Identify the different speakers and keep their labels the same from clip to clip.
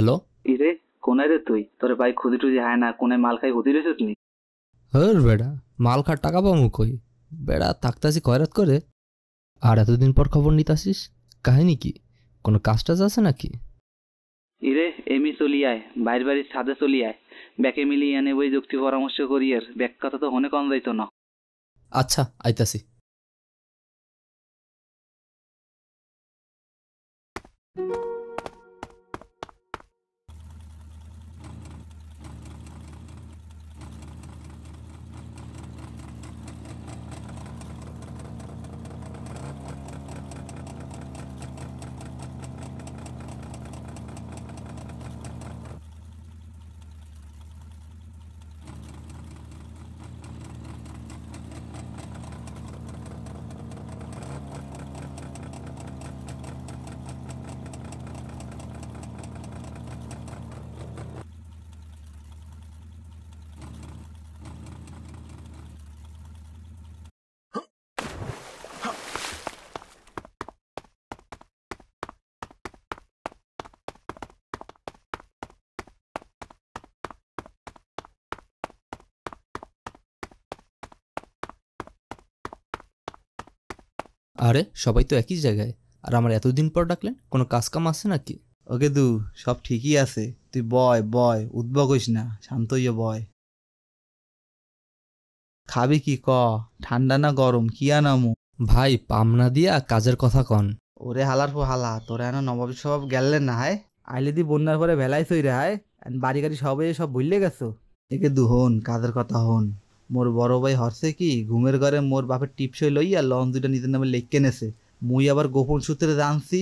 Speaker 1: Hello.
Speaker 2: ইরে, কোনায় রে তুই? তোর ভাই খুদি টুদি হায় না, কোনায় মাল খাই হুদি রেছিস নি?
Speaker 1: হর বেড়া, মাল খার টাকা পামু কই? বেড়া থাকতাছি কয়রাত করে। আর এতদিন পর খবর নিতাসিস, কাহিনী কি? কোনো কাজ টাজ আছে নাকি?
Speaker 2: ইরে, এমি চলি আয়, বাইর বাড়ির ছাদে চলি আয়। ব্যাকে মিলিয়ে এনে বই যুক্তি পরামর্শ করি এর ব্যাক কথা তো হনে কম যাইতো না।
Speaker 1: আচ্ছা, আইতাছি। আরে সবাই তো একই জায়গায়, আর আমার এতদিন পর ডাকলেন, কোনো কাজ কাম আছে নাকি?
Speaker 3: ওকে দু, সব ঠিকই আছে। তুই বয় বয়, উদ্ভব হইস না, শান্ত হইয়া বয়। খাবি কি ক? ঠান্ডা না গরম, কি আনামু?
Speaker 1: ভাই পামনা দিয়া কাজের কথা কন।
Speaker 3: ওরে হালার পো হালা, তোরা এনা নবাব সব গেলেন না হায়। আইলে দি বন্যার পরে ভেলাই সই রে হায়। বাড়ি গাড়ি সব ভুললে গেছো। একে দু হন, কাজের কথা হন। মোর বড় ভাই হরছে কি, ঘুমের ঘরে মোর বাপের টিপসই লইয়া লন দুইটা নিজের নামে লেখকে নেছে। মুই আবার গোপন সূত্রে জানছি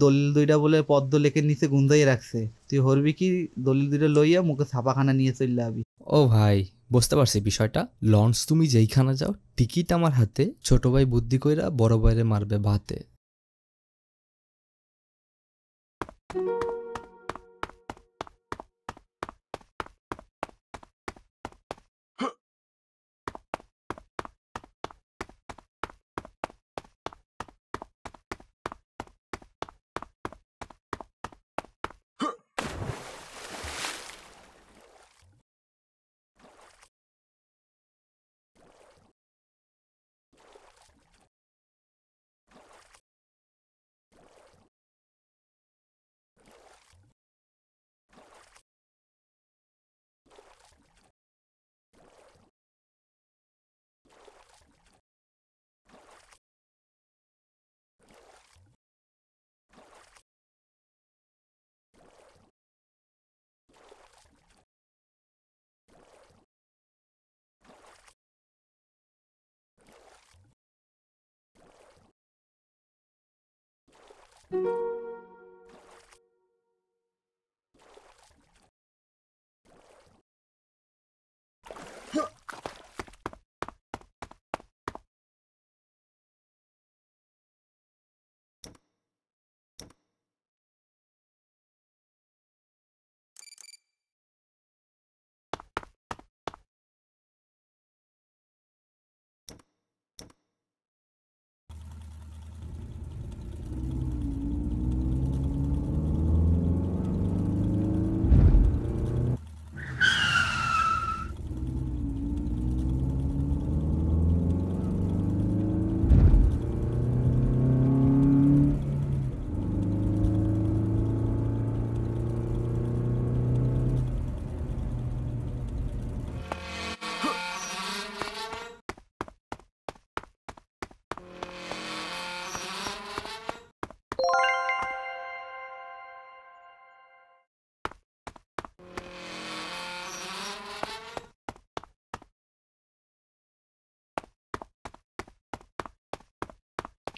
Speaker 3: দলিল দুইটা বলে পদ্ম লেখের নিচে গুন্দাই রাখছে। তুই হরবি কি, দলিল দুইটা লইয়া মুখে ছাপাখানা নিয়ে চললে আবি।
Speaker 1: ও ভাই, বুঝতে পারছি বিষয়টা। লঞ্চ তুমি যেইখানে যাও, টিকিট আমার হাতে। ছোট ভাই বুদ্ধি কইরা বড় ভাইরে মারবে ভাতে।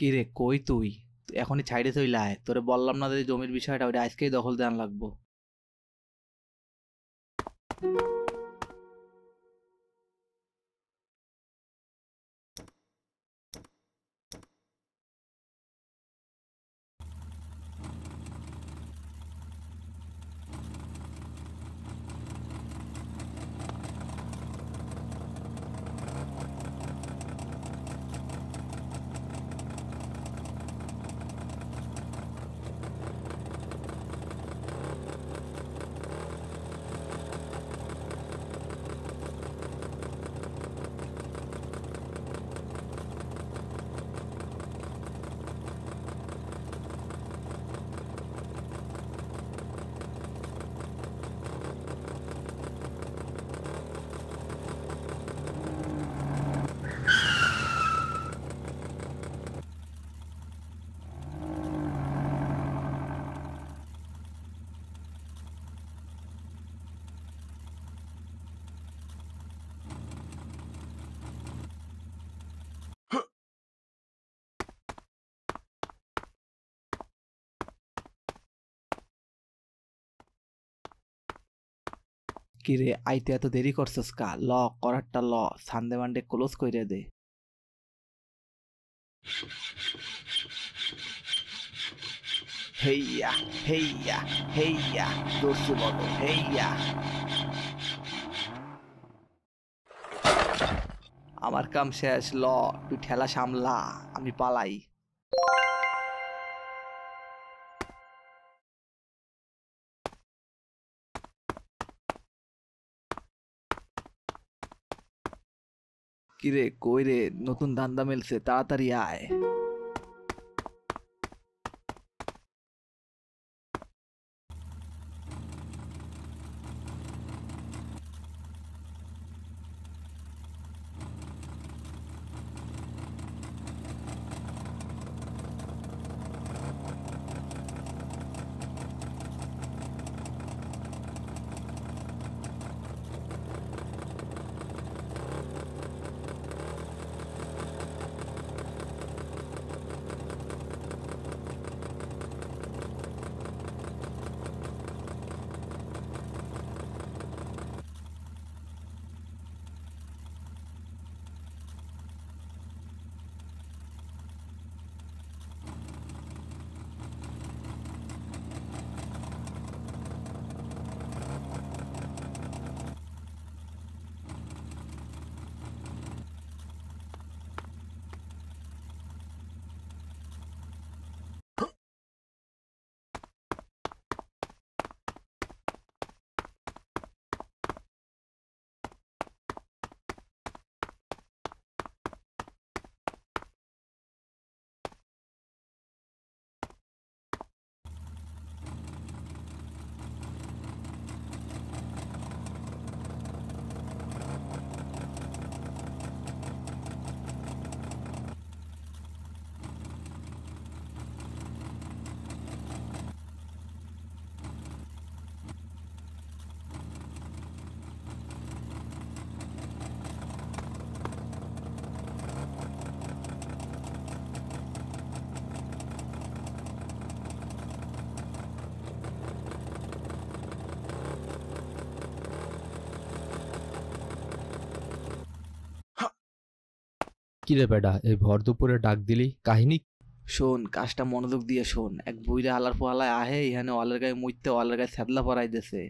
Speaker 3: কি রে কই তুই? এখনই ছাইড়ে চইলে আয়, তোরে বললাম না যে জমির বিষয়টা, ওটা আজকেই দখল দেন লাগবো। কিরে আইতে এত দেরি করছস কা? ল করারটা ল, সানডে মানডে ক্লোজ কইরে দে। হেইয়া হেইয়া হেইয়া, দর্শি বলো হেইয়া। আমার কাম শেষ, ল তুই ঠেলা সামলা, আমি পালাই। কিরে কই রে, নতুন ধান্দা মেলছে, তাড়াতাড়ি আয়।
Speaker 1: কিরে বেডা, এই ভর দুপুরে ডাক দিলি, কাহিনী?
Speaker 3: শোন, কাজটা মনোযোগ দিয়ে শোন। এক বুইরা হালার পোহালায় আহে এখানে, অলের গায়ে মুইতে অলের গায়ে ছ্যাদলা পরাই দেছে।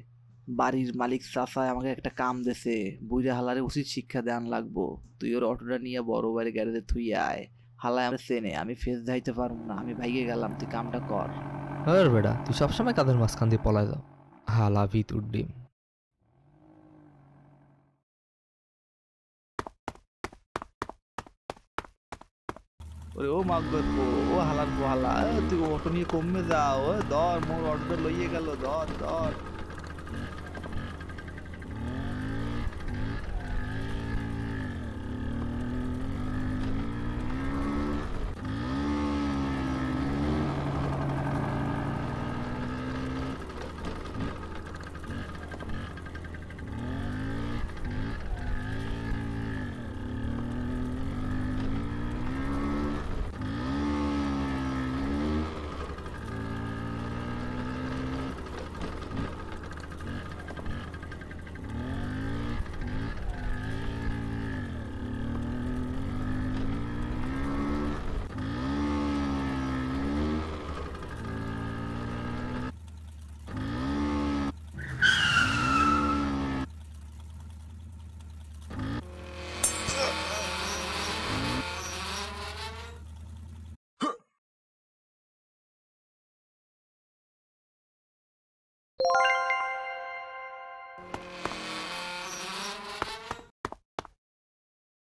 Speaker 3: বাড়ির মালিক চাচায় আমাকে একটা কাম দেছে, বুইরা হালারে উচিত শিক্ষা দেন লাগবো। তুই ওর অটোটা নিয়ে বড় বাড়ি গ্যারেজে থুই আয়। হালায় আমরা চেনে, আমি ফেস যাইতে পারবো না, আমি ভাইগে গেলাম, তুই কামটা কর।
Speaker 1: হর বেডা, তুই সবসময় কাদের মাঝখান দিয়ে পলায় যাও। হালা ভিতুর ডিম।
Speaker 3: ওরে ও মাগো, ও হালার পোহালা, তুই অটো নিয়ে কমে যাও, ও ধর মোর অটোটা লইয়ে গেল, ধর ধর।